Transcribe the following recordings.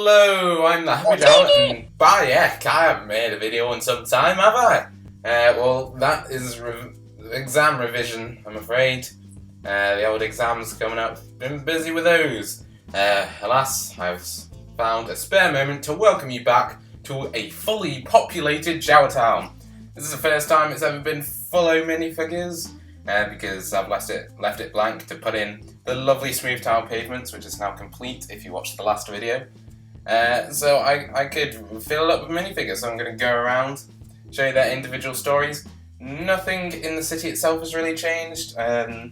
Hello, I'm the Happy Jawah, and by heck, I haven't made a video in some time, have I? Well, that is exam revision, I'm afraid. The old exams coming up, been busy with those. Alas, I've found a spare moment to welcome you back to a fully populated JAWA Town. This is the first time it's ever been full of minifigures, because I've left it blank to put in the lovely smooth tile pavements, which is now complete if you watched the last video. So I could fill it up with minifigures, so I'm going to go around, show you their individual stories. Nothing in the city itself has really changed. I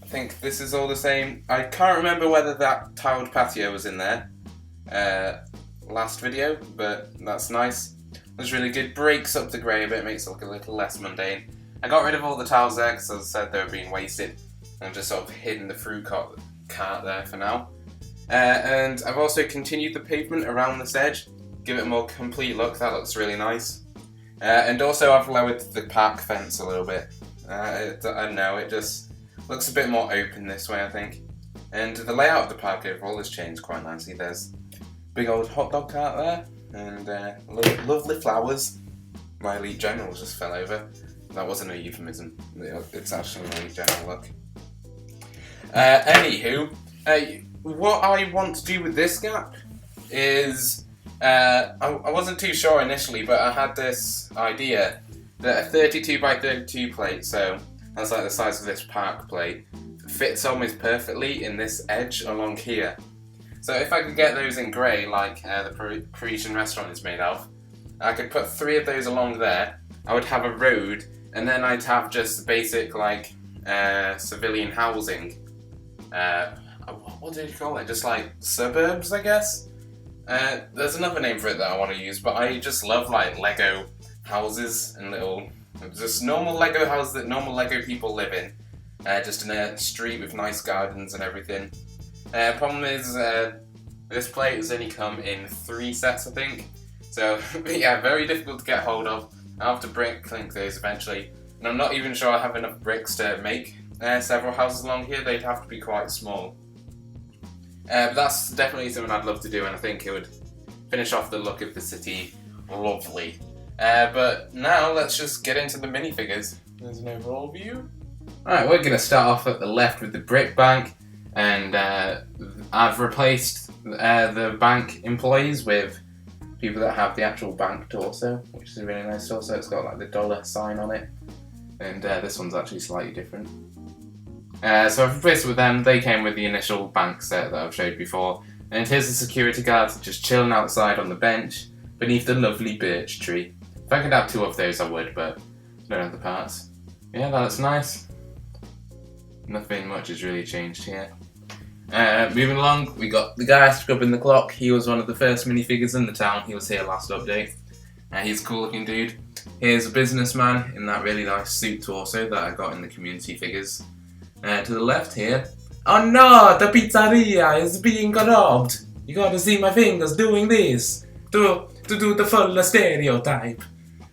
think this is all the same. I can't remember whether that tiled patio was in there last video, but that's nice. It's really good, breaks up the grey a bit, makes it look a little less mundane. I got rid of all the tiles there because, as I said, they were being wasted. I've just sort of hidden the fruit cart there for now. And I've also continued the pavement around this edge, give it a more complete look. That looks really nice. And also I've lowered the park fence a little bit. I don't know, it just looks a bit more open this way, I think. And the layout of the park overall has changed quite nicely. There's a big old hot dog cart there, and lovely flowers. My Elite General just fell over. That wasn't a euphemism. It's actually an Elite General look. Anywho, what I want to do with this gap is, I wasn't too sure initially, but I had this idea that a 32 by 32 plate, so that's like the size of this park plate, fits almost perfectly in this edge along here. So if I could get those in grey, like the Parisian restaurant is made of, I could put 3 of those along there. I would have a road, and then I'd have just basic like civilian housing. What did you call it? Just like suburbs, I guess? There's another name for it that I want to use, but I just love like Lego houses and little, just normal Lego houses that normal Lego people live in. Just in a street with nice gardens and everything. Problem is, this plate has only come in 3 sets, I think. So, yeah, very difficult to get hold of. I'll have to clink those eventually. And I'm not even sure I have enough bricks to make several houses along here. They'd have to be quite small. But that's definitely something I'd love to do, and I think it would finish off the look of the city lovely. But now let's just get into the minifigures. There's an overall view. Alright, we're going to start off at the left with the brick bank, and I've replaced the bank employees with people that have the actual bank torso, which is a really nice torso. It's got like the dollar sign on it, and this one's actually slightly different. So I've replaced it with them. They came with the initial bank set that I've showed before, and here's the security guard just chilling outside on the bench beneath the lovely birch tree. If I could have 2 of those I would, but I don't have the parts. Yeah, that looks nice. Nothing much has really changed here. Moving along, we got the guy scrubbing the clock. He was one of the first minifigures in the town. He was here last update. He's a cool looking dude. Here's a businessman in that really nice suit torso that I got in the community figures. To the left here, oh no, the pizzeria is being robbed. You gotta see my fingers doing this to do the full stereotype.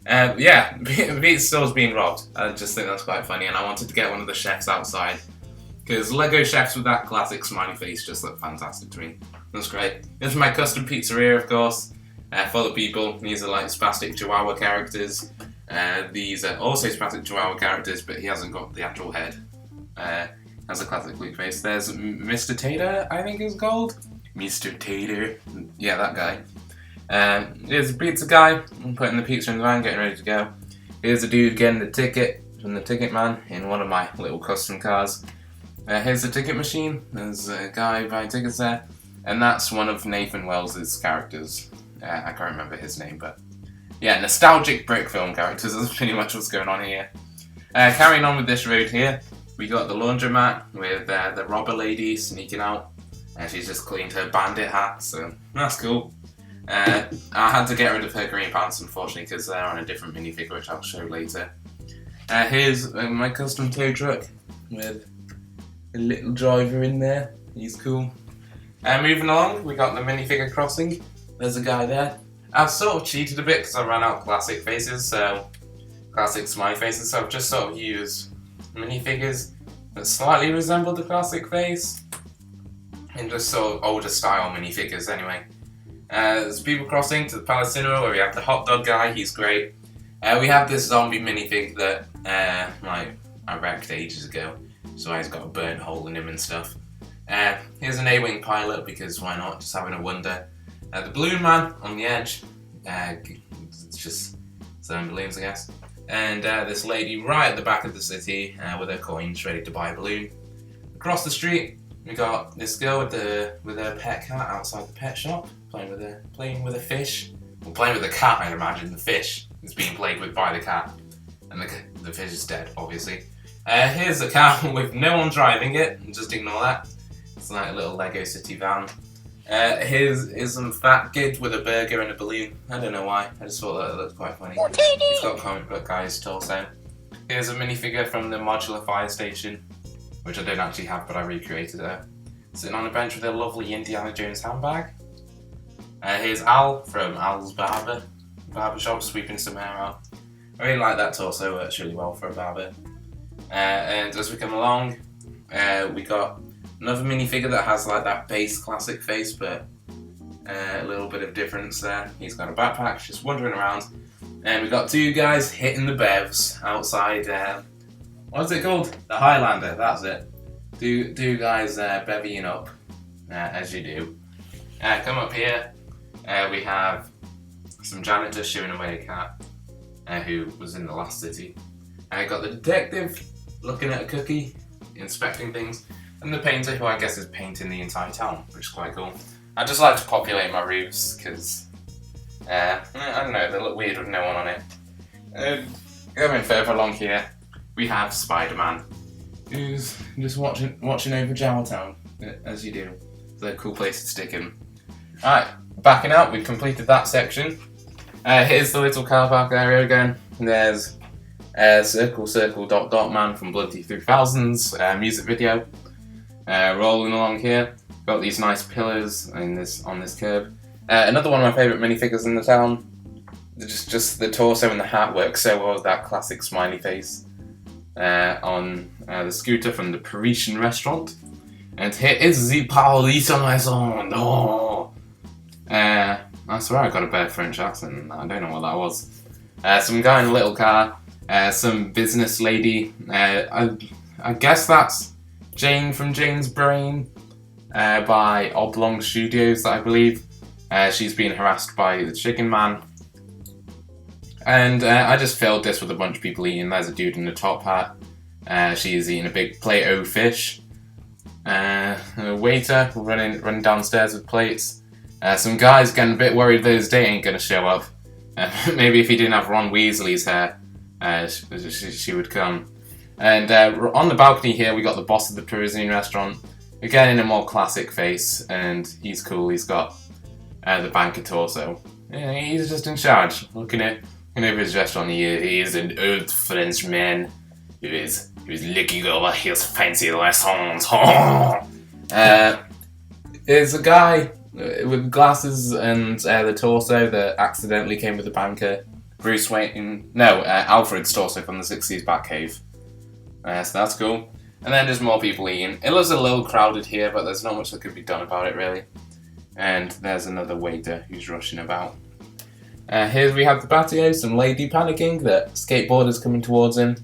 Yeah, the store's being robbed. I just think that's quite funny, and I wanted to get one of the chefs outside, because Lego chefs with that classic smiley face just look fantastic to me. That's great. This is my custom pizzeria, of course, for the people. These are like spastic Chihuahua characters. These are also spastic Chihuahua characters, but he hasn't got the actual head. Has a classic Luke face. There's Mr. Tater, I think he's called. Mr. Tater. Yeah, that guy. Here's a pizza guy. I'm putting the pizza in the van, getting ready to go. Here's a dude getting the ticket from the ticket man in one of my little custom cars. Here's the ticket machine. There's a guy buying tickets there. And that's one of Nathan Wells' characters. I can't remember his name, but yeah, nostalgic brick film characters. That's pretty much what's going on here. Carrying on with this road here, we got the laundromat with the robber lady sneaking out. And she's just cleaned her bandit hat, so that's cool. I had to get rid of her green pants, unfortunately, because they're on a different minifigure, which I'll show later. Here's my custom tow truck with a little driver in there. He's cool. Moving along, we got the Minifigure Crossing. There's a guy there. I've sort of cheated a bit because I ran out of classic faces, so classic smiley faces, so I've just sort of used minifigures that slightly resemble the classic face, and just sort of older style minifigures anyway. There's People Crossing to the Palace Cinema where we have the hot dog guy, he's great. We have this zombie minifig that I wrecked ages ago, so he's got a burnt hole in him and stuff. Here's an A-Wing pilot because why not, just having a wonder. The balloon man on the edge, it's just selling balloons I guess. And this lady right at the back of the city with her coins ready to buy a balloon. Across the street we got this girl with her pet cat outside the pet shop, playing with a fish. Well, playing with a cat, I imagine. The fish is being played with by the cat, and the fish is dead, obviously. Here's a car with no one driving it, just ignore that. It's like a little Lego City van. Here's some fat kid with a burger and a balloon. I don't know why, I just thought that looked quite funny. He's got comic book guy's torso. Here's a minifigure from the modular fire station, which I don't actually have, but I recreated her. Sitting on a bench with a lovely Indiana Jones handbag. Here's Al from Al's barbershop, sweeping some hair out. I really like that torso, works really well for a barber. And as we come along, we got another minifigure that has like that base classic face, but a little bit of difference there. He's got a backpack, just wandering around. And we got two guys hitting the bevs outside, what's it called? The Highlander, that's it. Two guys bevying up, as you do. Come up here, we have some janitors shooing away a cat, who was in the last city. Got the detective looking at a cookie, inspecting things, and the painter who I guess is painting the entire town, which is quite cool. I just like to populate my roofs because, I don't know, they look weird with no one on it. Going further along here, we have Spider-Man, who's just watching over JAWA Town, as you do. It's a cool place to stick him. Alright, backing out, we've completed that section. Here's the little car park area again. There's Circle Circle Dot Dot Man from Bloody 3000's music video. Rolling along here, got these nice pillars on this curb. Another one of my favourite minifigures in the town. Just the torso and the hat work so well with that classic smiley face. On the scooter from the Parisian restaurant. And here is the Parisian maison. Oh. I swear I got a bad French accent. I don't know what that was. Some guy in a little car. Some business lady. I guess that's Jane from Jane's Brain by Oblong Studios, I believe. She's being harassed by the Chicken Man. And I just filled this with a bunch of people eating. There's a dude in a top hat. She's eating a big Play-Doh fish. A waiter running downstairs with plates. Some guys getting a bit worried that his date ain't gonna show up. Maybe if he didn't have Ron Weasley's hair, she would come. And on the balcony here, we got the boss of the Parisian restaurant. Again, in a more classic face, and he's cool. He's got the banker torso. Yeah, he's just in charge. Looking over his restaurant, he is an old Frenchman who is looking over his fancy restaurant. There's a guy with glasses and the torso that accidentally came with the banker. Bruce Wayne, no, Alfred's torso from the 60s Batcave. So that's cool. And then there's more people eating. It looks a little crowded here, but there's not much that could be done about it, really. And there's another waiter who's rushing about. Here we have the patio, some lady panicking, that skateboarder's coming towards him.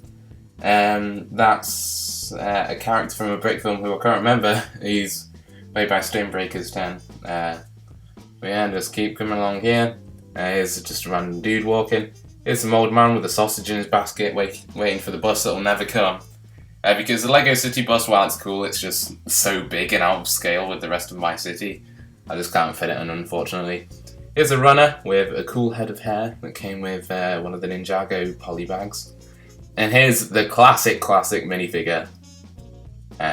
That's a character from a Brick film who I can't remember. He's played by Stonebreaker's 10. But yeah, just keep coming along here. Here's just a random dude walking. Here's some old man with a sausage in his basket waiting for the bus that'll never come. Because the Lego City bus, while it's cool, it's just so big and out of scale with the rest of my city. I just can't fit it in, unfortunately. Here's a runner with a cool head of hair that came with one of the Ninjago poly bags. And here's the classic minifigure.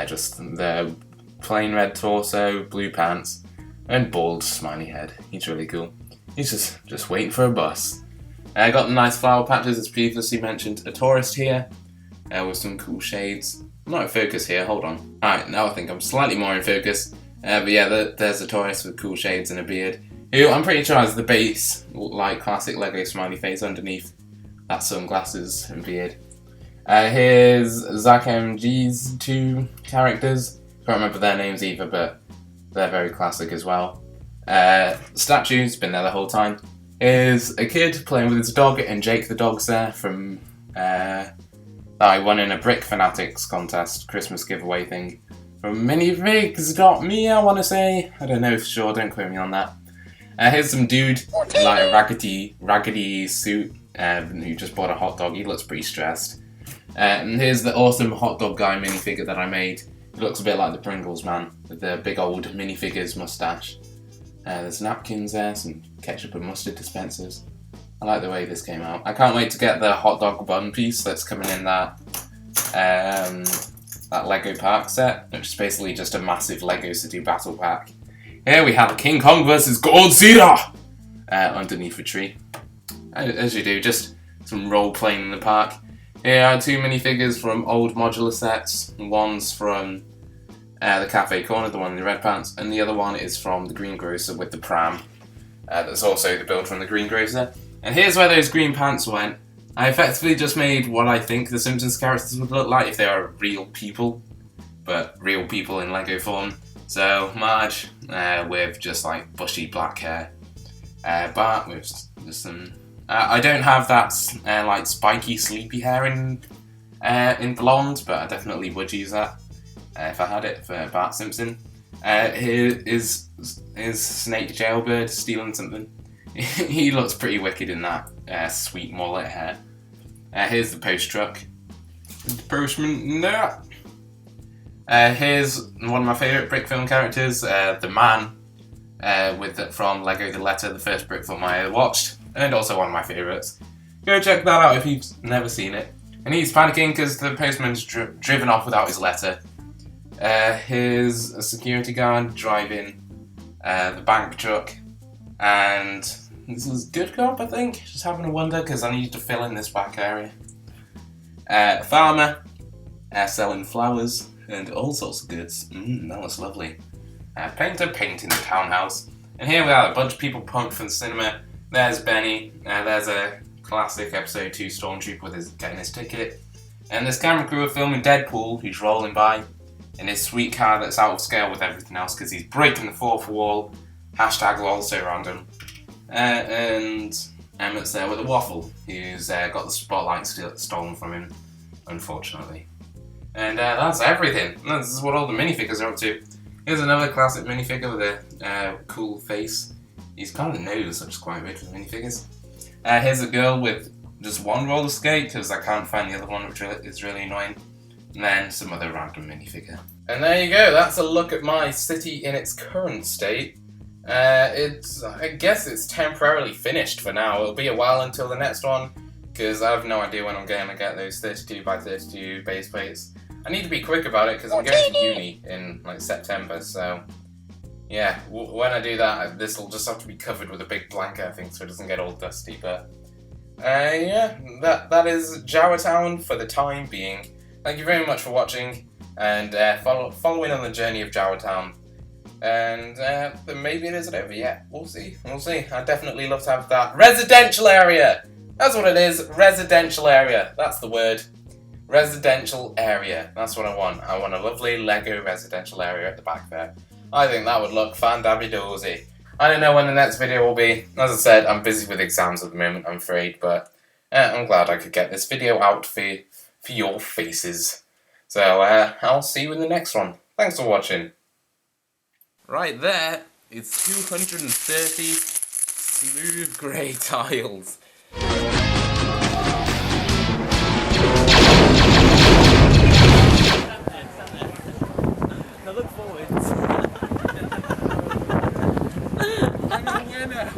Just the plain red torso, blue pants, and bald smiley head. He's really cool. He's just waiting for a bus. I got the nice flower patches as previously mentioned. A tourist here with some cool shades. I'm not in focus here, hold on. Alright, now I think I'm slightly more in focus. But yeah, there's a tourist with cool shades and a beard. Who I'm pretty sure has the base, like classic Lego smiley face underneath that sunglasses and beard. Here's Zach MG's two characters. Can't remember their names either, but they're very classic as well. Statue's been there the whole time. Is a kid playing with his dog, and Jake the dog's there from I won in a Brick Fanatics contest, Christmas giveaway thing from Minifigures.me, I want to say. I don't know for sure, don't quote me on that. Here's some dude in like a raggedy suit who just bought a hot dog. He looks pretty stressed. And here's the awesome hot dog guy minifigure that I made. He looks a bit like the Pringles man with the big old Minifigures mustache. There's napkins there, some ketchup and mustard dispensers. I like the way this came out. I can't wait to get the hot dog bun piece that's coming in that Lego Park set, which is basically just a massive Lego City battle pack. Here we have King Kong versus Godzilla underneath a tree. As you do, just some role playing in the park. Here are two minifigures from old modular sets. One's from the cafe corner, the one in the red pants, and the other one is from the greengrocer with the pram. That's also the build from the greengrocer. And here's where those green pants went. I effectively just made what I think the Simpsons characters would look like if they were real people, but real people in Lego form. So Marge with just like bushy black hair, Bart with just some. I don't have that like spiky sleepy hair in blonde, but I definitely would use that if I had it for Bart Simpson. Here is Snake Jailbird stealing something. He looks pretty wicked in that sweet mullet hair. Here's the post truck. The postman, no. Here's one of my favourite brick film characters, the man from Lego The Letter, the first brick film I ever watched, and also one of my favourites. Go check that out if you've never seen it. And he's panicking because the postman's driven off without his letter. Here's a security guard driving the bank truck, and this is Good Cop, I think. Just having a wonder because I need to fill in this back area. Farmer selling flowers and all sorts of goods. That looks lovely. Painter painting the townhouse. And here we are, a bunch of people pumped from the cinema. There's Benny. There's a classic episode 2 stormtrooper getting his ticket. And this camera crew are filming Deadpool, who's rolling by in his sweet car that's out of scale with everything else because he's breaking the fourth wall. Hashtag lol, so random. And Emmett's there with a waffle, who's got the spotlight stolen from him, unfortunately. And that's everything. This is what all the minifigures are up to. Here's another classic minifigure with a cool face. He's got a nose, which is quite weird for the minifigures. Here's a girl with just one roller skate, because I can't find the other one, which is really annoying. And then some other random minifigure. And there you go, that's a look at my city in its current state. I guess it's temporarily finished for now. It'll be a while until the next one, because I have no idea when I'm going to get those 32x32 base plates. I need to be quick about it because I'm going to uni in like September, so yeah, when I do that, this will just have to be covered with a big blanket, I think, so it doesn't get all dusty. But yeah, that is JAWA Town for the time being. Thank you very much for watching, and following on the journey of JAWA Town. And maybe it isn't over yet. We'll see. I'd definitely love to have that residential area. That's what it is. Residential area. That's the word. Residential area. That's what I want. I want a lovely Lego residential area at the back there. I think that would look fan-dabby-dozy. I don't know when the next video will be. As I said, I'm busy with exams at the moment, I'm afraid, but I'm glad I could get this video out for your faces. So I'll see you in the next one. Thanks for watching. Right there, it's 230 smooth grey tiles. Now look forwards. I'm a winner!